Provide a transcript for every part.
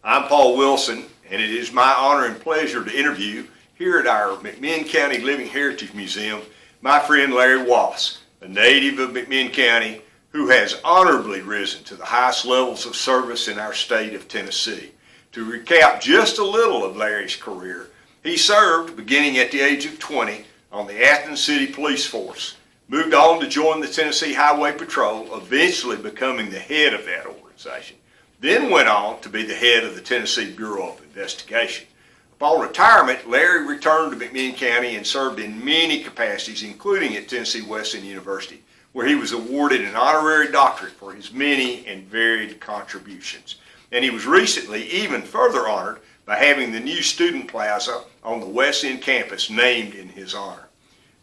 I'm Paul Willson, and it is my honor and pleasure to interview here at our McMinn County Living Heritage Museum my friend Larry Wallace, a native of McMinn County who has honorably risen to the highest levels of service in our state of Tennessee. To recap just a little of Larry's career, he served beginning at the age of 20 on the Athens City Police Force, moved on to join the Tennessee Highway Patrol, eventually becoming the head of that organization, then went on to be the head of the Tennessee Bureau of Investigation. Upon retirement, Larry returned to McMinn County and served in many capacities, including at Tennessee Wesleyan University, where he was awarded an honorary doctorate for his many and varied contributions. And he was recently even further honored by having the new student plaza on the Wesleyan campus named in his honor.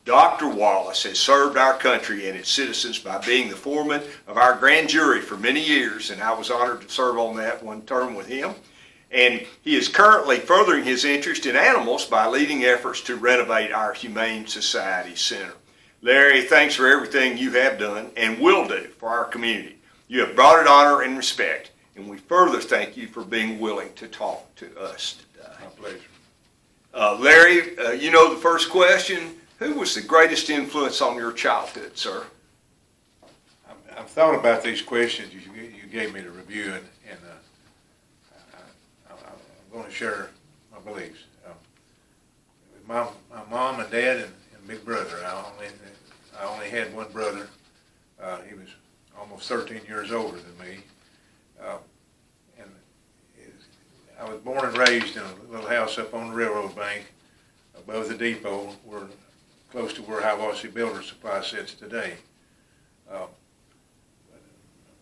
Dr. Wallace has served our country and its citizens by being the foreman of our grand jury for many years, and I was honored to serve on that one term with him. And he is currently furthering his interest in animals by leading efforts to renovate our Humane Society Center. Larry, thanks for everything you have done and will do for our community. You have brought it honor and respect, and we further thank you for being willing to talk to us today. My pleasure. Larry, you know the first question. Who was the greatest influence on your childhood, sir? I've thought about these questions you gave me to review, and I'm going to share my beliefs. My mom and dad and big brother. I only had one brother. He was almost 13 years older than me. And I was born and raised in a little house up on the railroad bank above the depot, close to where Wallace Builder Supply sits today.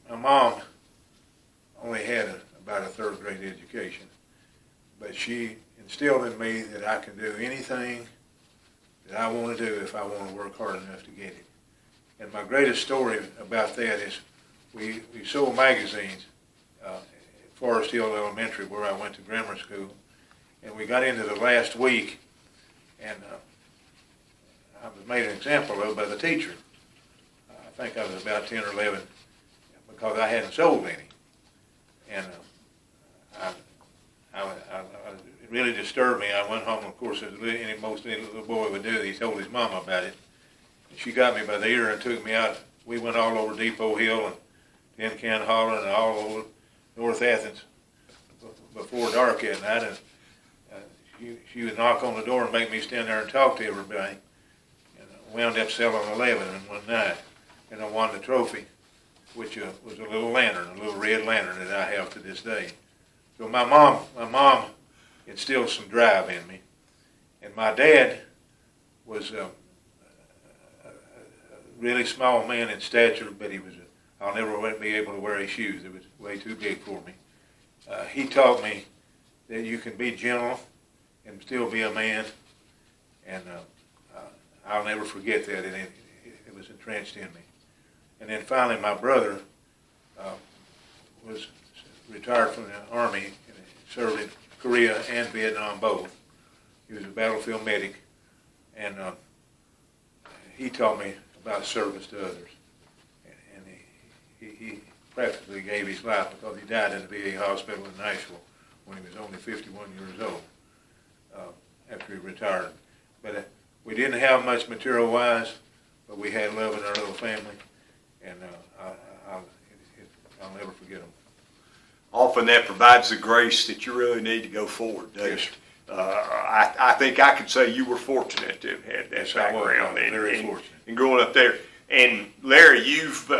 My mom only had about a third grade education, but she instilled in me that I can do anything that I want to do if I want to work hard enough to get it. And my greatest story about that is we sold magazines at Forest Hill Elementary, where I went to grammar school, and we got into the last week, and I was made an example of by the teacher. I think I was about 10 or 11 because I hadn't sold any. And it really disturbed me. I went home, of course, as most any little boy would do. He told his mama about it. And she got me by the ear and took me out. We went all over Depot Hill and Tin Can Hollow and all over North Athens before dark at night. And she would knock on the door and make me stand there and talk to everybody. And I wound up selling 11 in one night. And I won the trophy, which was a little lantern, a little red lantern that I have to this day. So my mom instilled some drive in me. And my dad was a really small man in stature, but I'll never be able to wear his shoes. It was way too big for me. He taught me that you can be gentle and still be a man, and I'll never forget that. And it was entrenched in me. And then finally, my brother was retired from the Army and served in Korea and Vietnam both. He was a battlefield medic, and he taught me about service to others. And he practically gave his life because he died in the VA hospital in Nashville when he was only 51 years old after he retired. But we didn't have much material-wise, but we had love in our little family, and I'll never forget them. Often that provides the grace that you really need to go forward, doesn't it? I think I could say you were fortunate to have had that background very fortunate. And growing up there. And Larry, you've,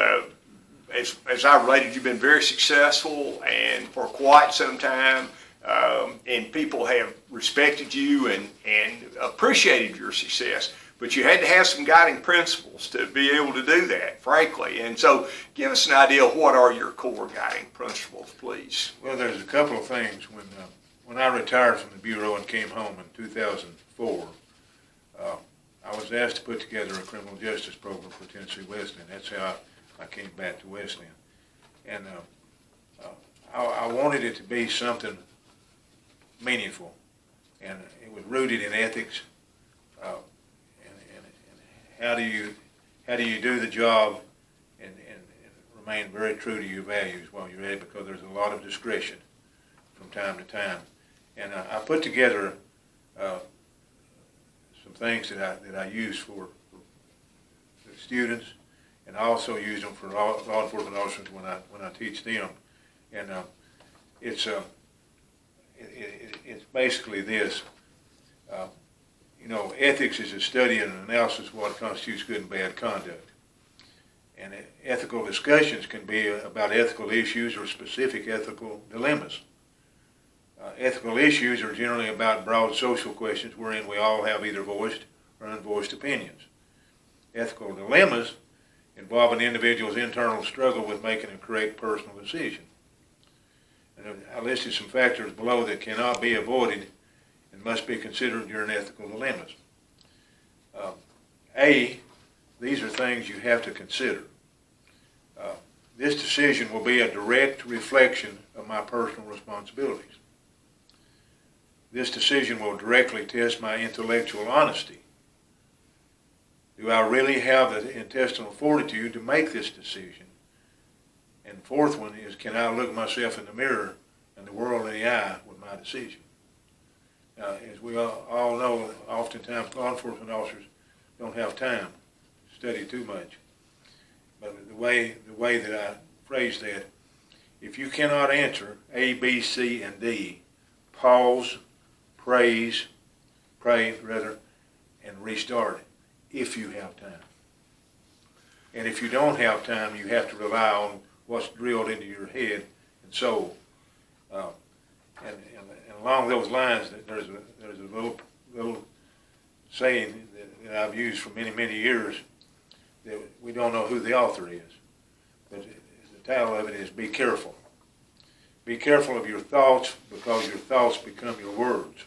as I related, you've been very successful and for quite some time, and people have respected you and appreciated your success. But you had to have some guiding principles to be able to do that, frankly. And so give us an idea of what are your core guiding principles, please. Well, there's a couple of things. When I retired from the Bureau and came home in 2004, I was asked to put together a criminal justice program for Tennessee Wesleyan. That's how I came back to Wesleyan. And I wanted it to be something meaningful. And it was rooted in ethics. How do you do the job and remain very true to your values while you're at it, because there's a lot of discretion from time to time. And I put together some things that I use for the students, and I also use them for law enforcement officers when I teach them. And it's basically this. Ethics is a study and an analysis of what constitutes good and bad conduct. And ethical discussions can be about ethical issues or specific ethical dilemmas. Ethical issues are generally about broad social questions wherein we all have either voiced or unvoiced opinions. Ethical dilemmas involve an individual's internal struggle with making a correct personal decision. And I listed some factors below that cannot be avoided and must be considered during ethical dilemmas. These are things you have to consider. This decision will be a direct reflection of my personal responsibilities. This decision will directly test my intellectual honesty. Do I really have the intestinal fortitude to make this decision? And fourth one is, can I look myself in the mirror and the world in the eye with my decision? Now, as we all know, oftentimes law enforcement officers don't have time to study too much. But the way that I phrase that, if you cannot answer A, B, C, and D, pause, pray, and restart if you have time. And if you don't have time, you have to rely on what's drilled into your head and soul. And along those lines, there's a little saying that I've used for many, many years, that we don't know who the author is. But the title of it is Be Careful. Be careful of your thoughts, because your thoughts become your words.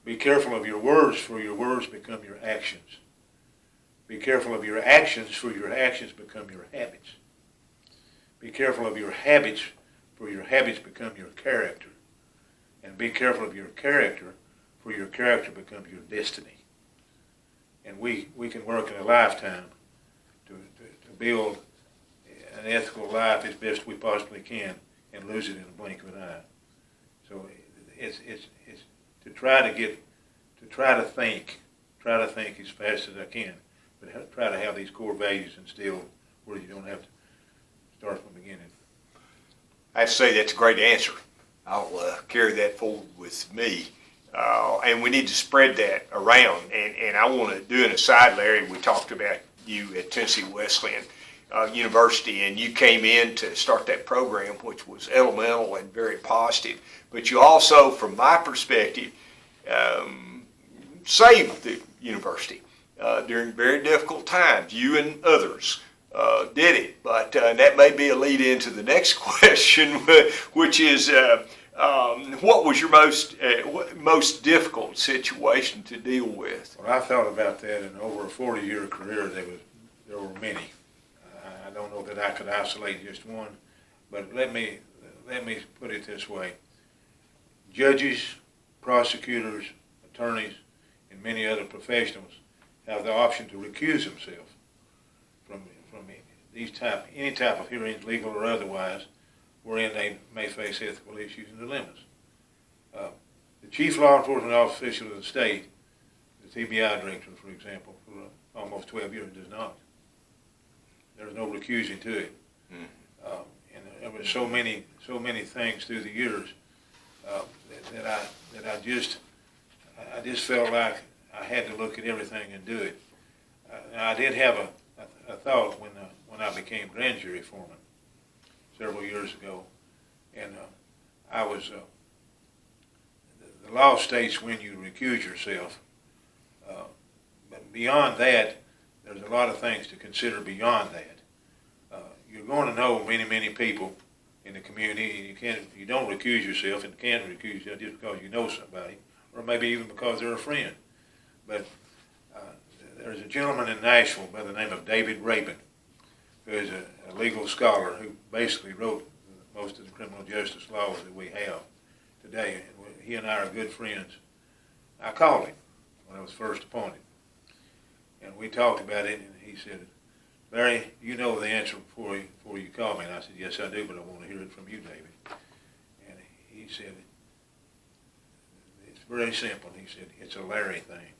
Be careful of your words, for your words become your actions. Be careful of your actions, for your actions become your habits. Be careful of your habits, for your habits become your character. And be careful of your character, for your character becomes your destiny. And we can work in a lifetime to build an ethical life as best we possibly can and lose it in a blink of an eye. So it's to try to think as fast as I can, but try to have these core values instilled where you don't have to start from the beginning. I'd say that's a great answer. I'll carry that forward with me. And we need to spread that around. And I want to do an aside, Larry. We talked about you at Tennessee Wesleyan University, and you came in to start that program, which was elemental and very positive. But you also, from my perspective, saved the university during very difficult times. You and others did it. But that may be a lead into the next question, which is, what was your most difficult situation to deal with? Well, I thought about that, and over a 40-year career, there were many. I don't know that I could isolate just one, but let me put it this way: judges, prosecutors, attorneys, and many other professionals have the option to recuse themselves from any type of hearings, legal or otherwise, wherein they may face ethical issues and dilemmas. The chief law enforcement official of the state, the TBI director, for example, for almost 12 years, does not. There's no recusing to it. And there were so many things through the years that I just felt like I had to look at everything and do it. I did have a thought when I became grand jury foreman several years ago, and I was the law states when you recuse yourself, but beyond that, there's a lot of things to consider beyond that. You're going to know many people in the community, and you don't recuse yourself and can't recuse yourself just because you know somebody, or maybe even because they're a friend. But there's a gentleman in Nashville by the name of David Rabin, who is a legal scholar who basically wrote most of the criminal justice laws that we have today. And he and I are good friends. I called him when I was first appointed, and we talked about it, and he said, "Larry, you know the answer before you call me." And I said, "Yes, I do, but I want to hear it from you, David." And he said, it's very simple. He said, it's a Larry thing.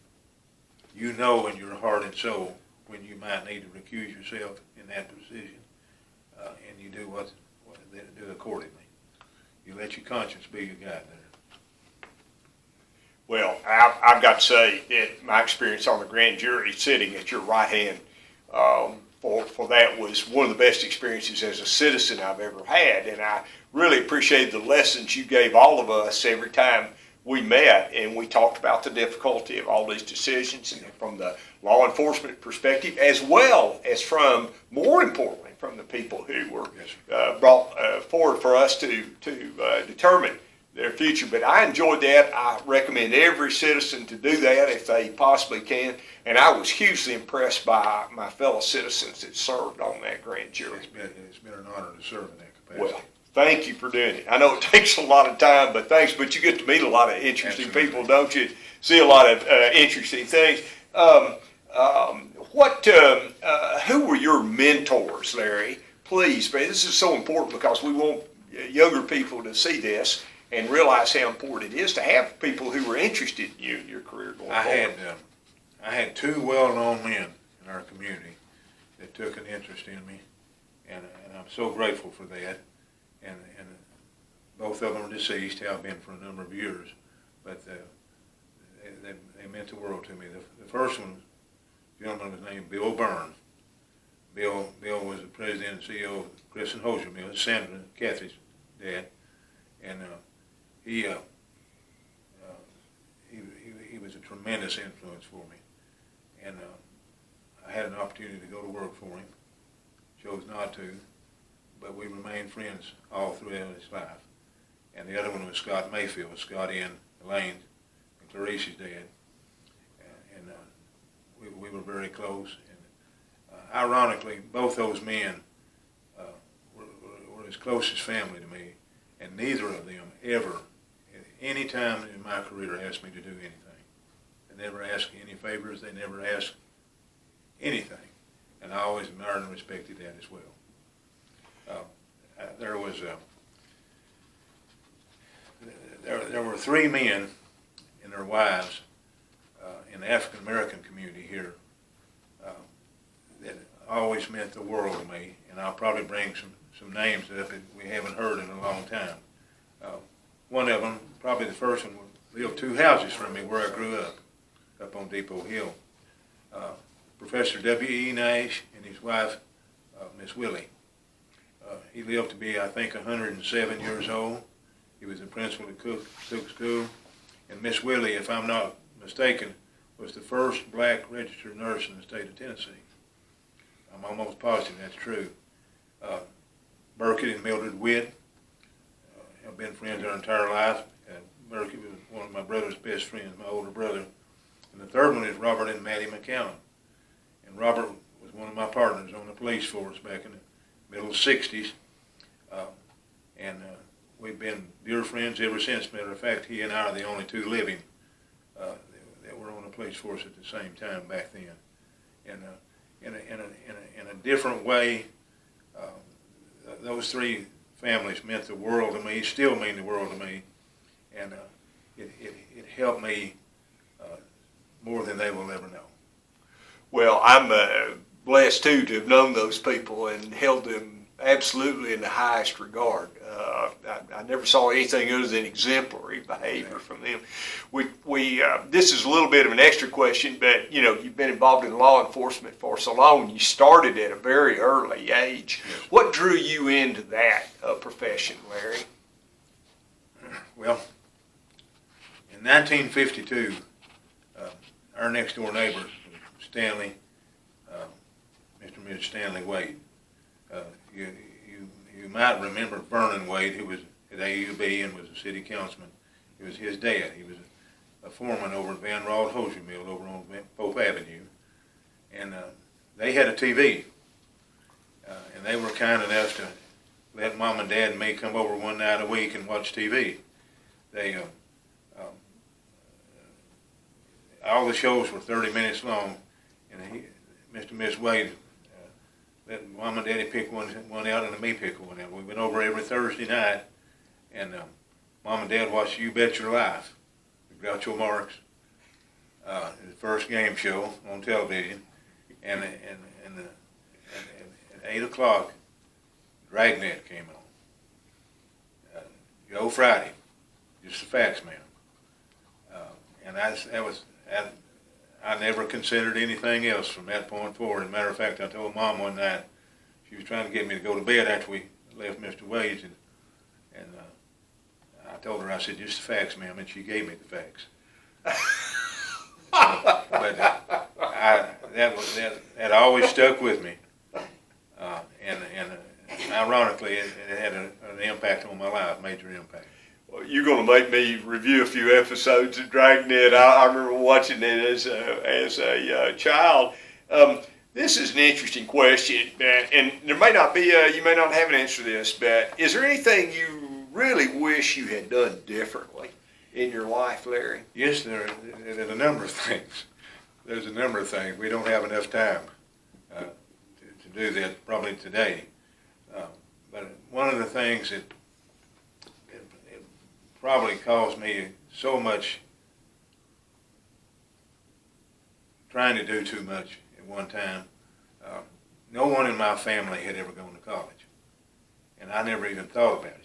You know in your heart and soul when you might need to recuse yourself in that position, and you do do accordingly. You let your conscience be your guide there. Well, I've got to say that my experience on the grand jury sitting at your right hand for that was one of the best experiences as a citizen I've ever had, and I really appreciate the lessons you gave all of us every time we met, and we talked about the difficulty of all these decisions, and from the law enforcement perspective, as well as from, more importantly, from the people who were brought forward for us to determine their future. But I enjoyed that. I recommend every citizen to do that if they possibly can. And I was hugely impressed by my fellow citizens that served on that grand jury. It's been an honor to serve in that capacity. Well, thank you for doing it. I know it takes a lot of time, but thanks. But you get to meet a lot of interesting people, don't you? See a lot of interesting things. Who were your mentors, Larry? Please, man, this is so important because we want younger people to see this and realize how important it is to have people who were interested in you and your career going forward. I had two well-known men in our community that took an interest in me, and I'm so grateful for that. And both of them are deceased, have been for a number of years, but they meant the world to me. The first one, gentleman was named Bill Byrne. Bill was the president and CEO of Chris and Hosier Mill, Sandra and Kathy's dad, and he was a tremendous influence for me. And I had an opportunity to go to work for him. Chose not to, but we remained friends all throughout his life. And the other one was Scott Mayfield, Scott and Elaine, and Clarice's dad. And we were very close. And ironically, both those men were as close as family to me, and neither of them ever, at any time in my career, asked me to do anything. They never asked any favors. They never asked anything. And I always admired and respected that as well. There were three men and their wives in the African American community here that always meant the world to me, and I'll probably bring some names up that we haven't heard in a long time. One of them, probably the first one, lived 2 houses from me where I grew up on Depot Hill. Professor W.E. Nash and his wife, Miss Willie. He lived to be, I think, 107 years old. He was the principal at Cook School. And Miss Willie, if I'm not mistaken, was the first black registered nurse in the state of Tennessee. I'm almost positive that's true. Burkett and Mildred Witt have been friends our entire life. Burkett was one of my brother's best friends, my older brother. And the third one is Robert and Mattie McCallum. And Robert was one of my partners on the police force back in the middle 60s. And we've been dear friends ever since. Matter of fact, he and I are the only two living that were on the police force at the same time back then. And in a different way, those three families meant the world to me, still mean the world to me. And it helped me more than they will ever know. Well, I'm blessed, too, to have known those people and held them absolutely in the highest regard. I never saw anything other than exemplary behavior from them. This is a little bit of an extra question, but, you know, you've been involved in law enforcement for so long. You started at a very early age. Yes. What drew you into that profession, Larry? Well, in 1952, our next door neighbor, Stanley, Mr. and Mrs. Stanley Wade. You might remember Vernon Wade, who was at AUB and was a city councilman. It was his dad. He was a foreman over at Van Rod Hosier Mill over on Pope Avenue. And they had a TV. And they were kind enough to let Mom and Dad and me come over one night a week and watch TV. They all the shows were 30 minutes long, and Mr. and Miss Wade let Mom and Daddy pick one out and me pick one out. We went over every Thursday night, and Mom and Dad watched You Bet Your Life, the Groucho Marx, the first game show on television, and at 8 o'clock, Dragnet came on. Joe Friday, Just the Facts, ma'am. And I never considered anything else from that point forward. As a matter of fact, I told Mom one night, she was trying to get me to go to bed after we left Mr. Wade's, and I told her, I said, "Just the facts, ma'am," and she gave me the facts. But that always stuck with me, and ironically, it had an impact on my life, major impact. Well, you're going to make me review a few episodes of Dragnet. I remember watching it as a child. This is an interesting question, and there may not be you may not have an answer to this, but is there anything you really wish you had done differently in your life, Larry? Yes, there's a number of things. There's a number of things. We don't have enough time to do that probably today. But one of the things that it probably caused me so much trying to do too much at one time. No one in my family had ever gone to college, and I never even thought about it.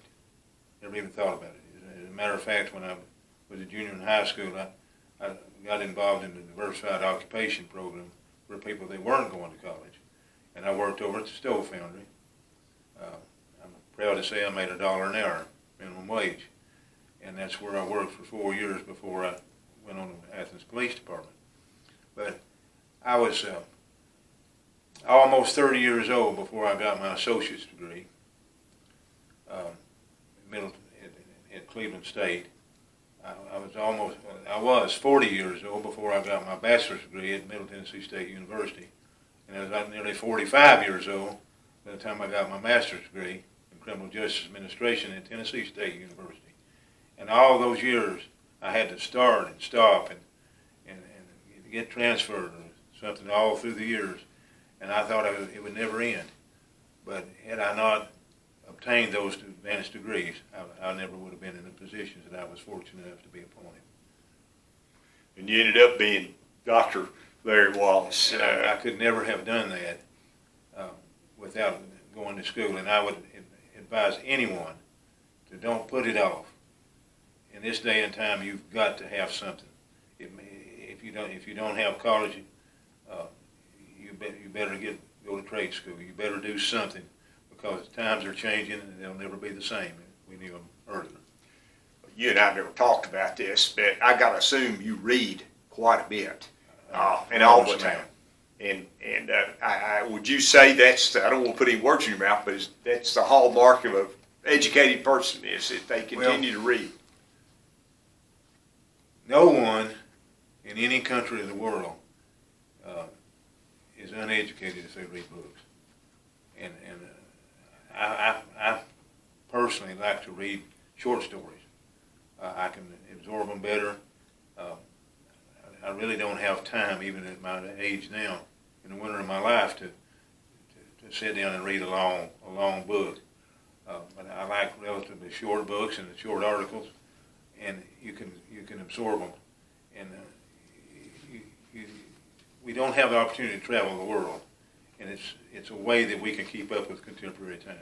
Never even thought about it. As a matter of fact, when I was a junior in high school, I got involved in the diversified occupation program for people that weren't going to college, and I worked over at the stove foundry. I'm proud to say I made $1 an hour minimum wage, and that's where I worked for 4 years before I went on to Athens Police Department. But I was almost 30 years old before I got my associate's degree at Cleveland State. I was 40 years old before I got my bachelor's degree at Middle Tennessee State University, and I was nearly 45 years old by the time I got my master's degree in criminal justice administration at Tennessee State University. And all those years, I had to start and stop and get transferred or something all through the years, and I thought it would never end. But had I not obtained those advanced degrees, I never would have been in the positions that I was fortunate enough to be appointed. And you ended up being Dr. Larry Wallace. And I could never have done that without going to school, and I would advise anyone to don't put it off. In this day and time, you've got to have something. If you don't have college, you better go to trade school. You better do something, because times are changing and they'll never be the same. We knew them earlier. You and I have never talked about this, but I got to assume you read quite a bit, and all the time. And I would you say that's, I don't want to put any words in your mouth, but that's the hallmark of an educated person, is that they continue to read? No one in any country in the world is uneducated if they read books. And I personally like to read short stories. I can absorb them better. I really don't have time, even at my age now, in the winter of my life, to sit down and read a long book. But I like relatively short books and short articles, and you can absorb them. And we don't have the opportunity to travel the world, and it's a way that we can keep up with contemporary times.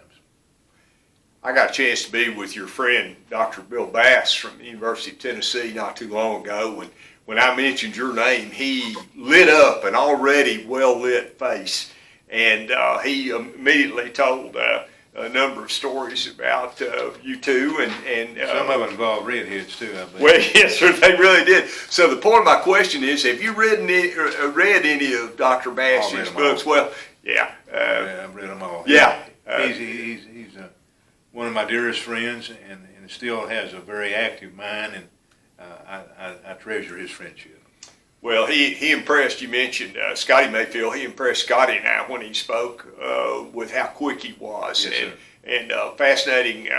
I got a chance to be with your friend, Dr. Bill Bass from the University of Tennessee not too long ago, and when I mentioned your name, he lit up an already well-lit face, and he immediately told a number of stories about you two, and some of them involve redheads too, I believe. Well, yes, sir, they really did. So the point of my question is, have you read any of Dr. Bass's books? Well, yeah, I've read them all. Yeah, he's one of my dearest friends, and still has a very active mind, and I treasure his friendship. Well, he impressed, you mentioned Scotty Mayfield, he impressed Scotty and I when he spoke with how quick he was. Yes, and fascinating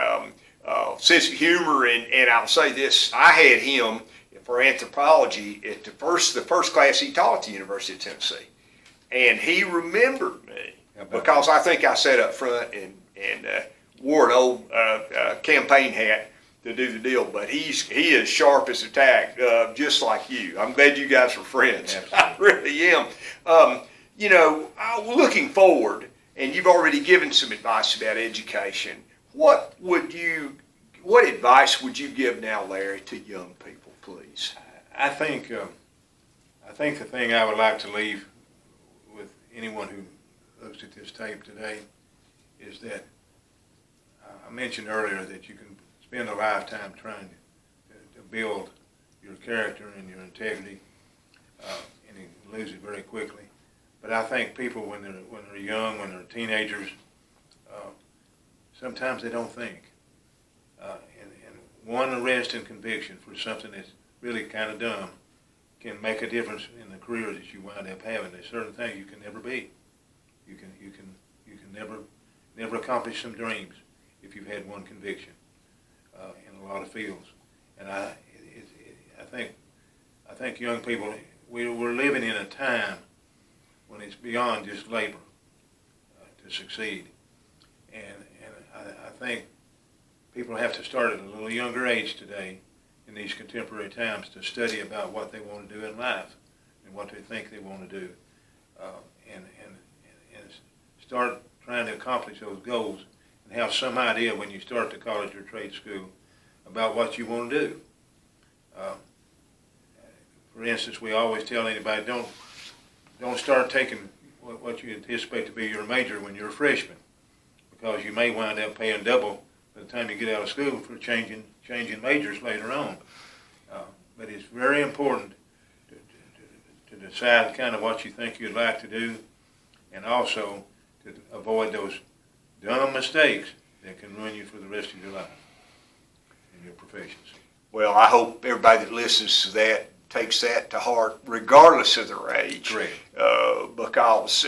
sense of humor, and I'll say this, I had him for anthropology at the first class he taught at the University of Tennessee. And he remembered me because I think I sat up front and wore an old campaign hat, to do the deal, but he is sharp as a tack, just like you. I'm glad you guys are friends. I really am. Looking forward, and you've already given some advice about education. What advice would you give now, Larry, to young people, please? I think the thing I would like to leave with anyone who looks at this tape today is that I mentioned earlier that you can spend a lifetime trying to build your character and your integrity, and you lose it very quickly. But I think people, when they're young, when they're teenagers, sometimes they don't think. And one arrest and conviction for something that's really kind of dumb can make a difference in the career that you wind up having. There's certain things you can never be. You can never accomplish some dreams if you've had one conviction in a lot of fields. And I think young people, we're living in a time when it's beyond just labor to succeed. And I think people have to start at a little younger age today in these contemporary times to study about what they want to do in life and what they think they want to do, and start trying to accomplish those goals and have some idea when you start the college or trade school about what you want to do. For instance, we always tell anybody, don't start taking what you anticipate to be your major when you're a freshman, because you may wind up paying double by the time you get out of school for changing majors later on. But it's very important to decide kind of what you think you'd like to do, and also to avoid those dumb mistakes that can ruin you for the rest of your life in your professions. Well, I hope everybody that listens to that takes that to heart, regardless of their age. Correct. Because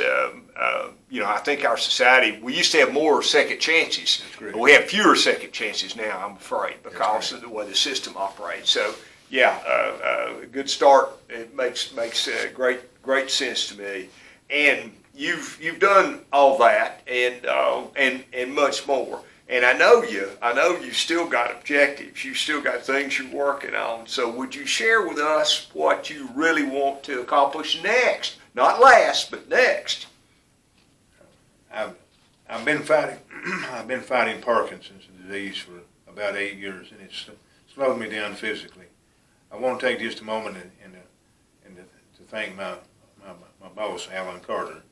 I think our society, we used to have more second chances, but we have fewer second chances now, I'm afraid, because of the way the system operates. So, a good start. It makes great sense to me. And you've done all that and much more. And I know you've still got objectives. You've still got things you're working on. So would you share with us what you really want to accomplish next? Not last, but next. I've been fighting Parkinson's disease for about 8 years, and it's slowed me down physically. I want to take just a moment and to thank my boss, Alan Carter,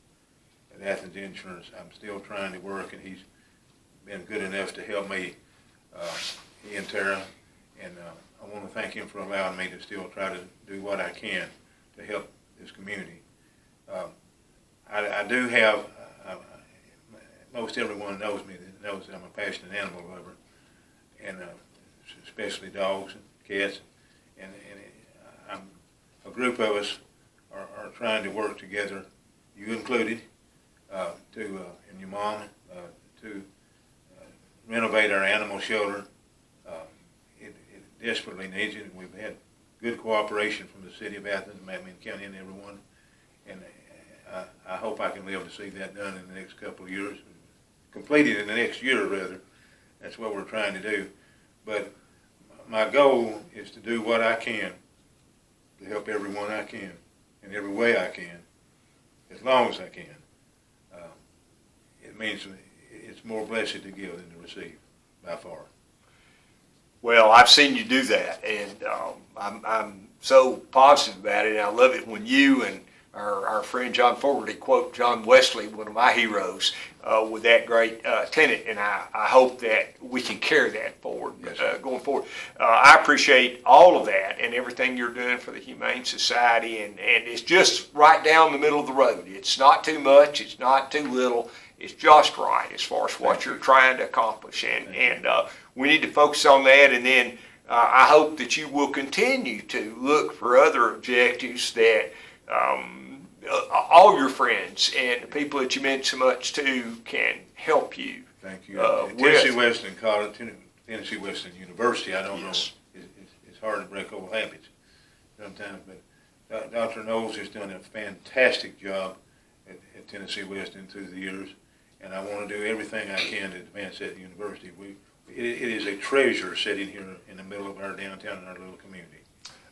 at Athens Insurance. I'm still trying to work, and he's been good enough to help me, he and Tara, and I want to thank him for allowing me to still try to do what I can to help this community. I do have, most everyone knows me, that knows that I'm a passionate animal lover, and especially dogs and cats, and a group of us are trying to work together, you included, and your mom, to renovate our animal shelter. It desperately needs it, and we've had good cooperation from the city of Athens, Macmillan County, and everyone. And I hope I can live to see that done in the next couple of years, completed in the next year rather. That's what we're trying to do. But my goal is to do what I can to help everyone I can in every way I can, as long as I can. It means it's more blessed to give than to receive, by far. Well, I've seen you do that, and I'm so positive about it, and I love it when you and our friend John Fogerty quote John Wesley, one of my heroes, with that great tenet, and I hope that we can carry that forward, going forward. I appreciate all of that and everything you're doing for the Humane Society, and it's just right down the middle of the road. It's not too much, it's not too little, it's just right as far as what you're trying to accomplish, and we need to focus on that, and then I hope that you will continue to look for other objectives that all your friends and the people that you meant so much to can help you. Thank you. Tennessee Western College, Tennessee Western University, I don't know, it's hard to break old habits sometimes, but Dr. Knowles has done a fantastic job at Tennessee Western through the years, and I want to do everything I can to advance that university. it is a treasure sitting here in the middle of our downtown and our little community.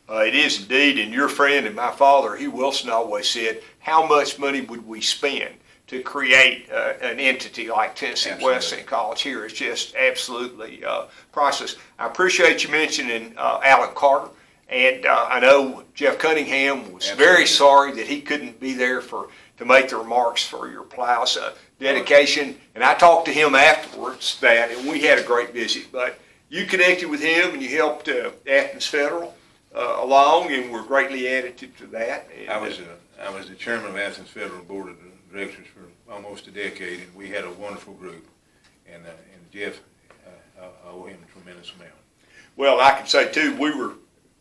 It is indeed, and your friend and my father, Hugh Wilson, always said, how much money would we spend to create an entity like Tennessee Wesleyan College here? It's just absolutely priceless. I appreciate you mentioning Alan Carter, and I know Jeff Cunningham was very sorry that he couldn't be there to make the remarks for your Plows dedication, and I talked to him afterwards and we had a great visit, but you connected with him and you helped Athens Federal along, and we're greatly additive to that. And, I was the chairman of Athens Federal Board of Directors for almost a decade, and we had a wonderful group. And Jeff, I owe him a tremendous amount. Well, I can say too, we were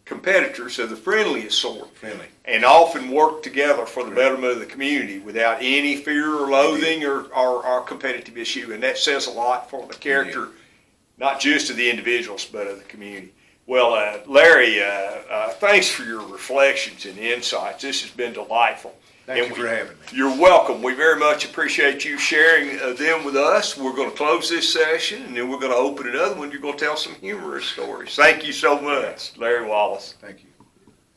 competitors of the friendliest sort, Friendly. and often worked together for the betterment of the community without any fear or loathing or competitive issue. And that says a lot for the character, not just of the individuals, but of the community. Well, Larry, thanks for your reflections and insights. This has been delightful. Thank you for having me. You're welcome. We very much appreciate you sharing them with us. We're going to close this session, and then we're going to open another one. You're going to tell some humorous stories. Thank you so much, Larry Wallace. Thank you.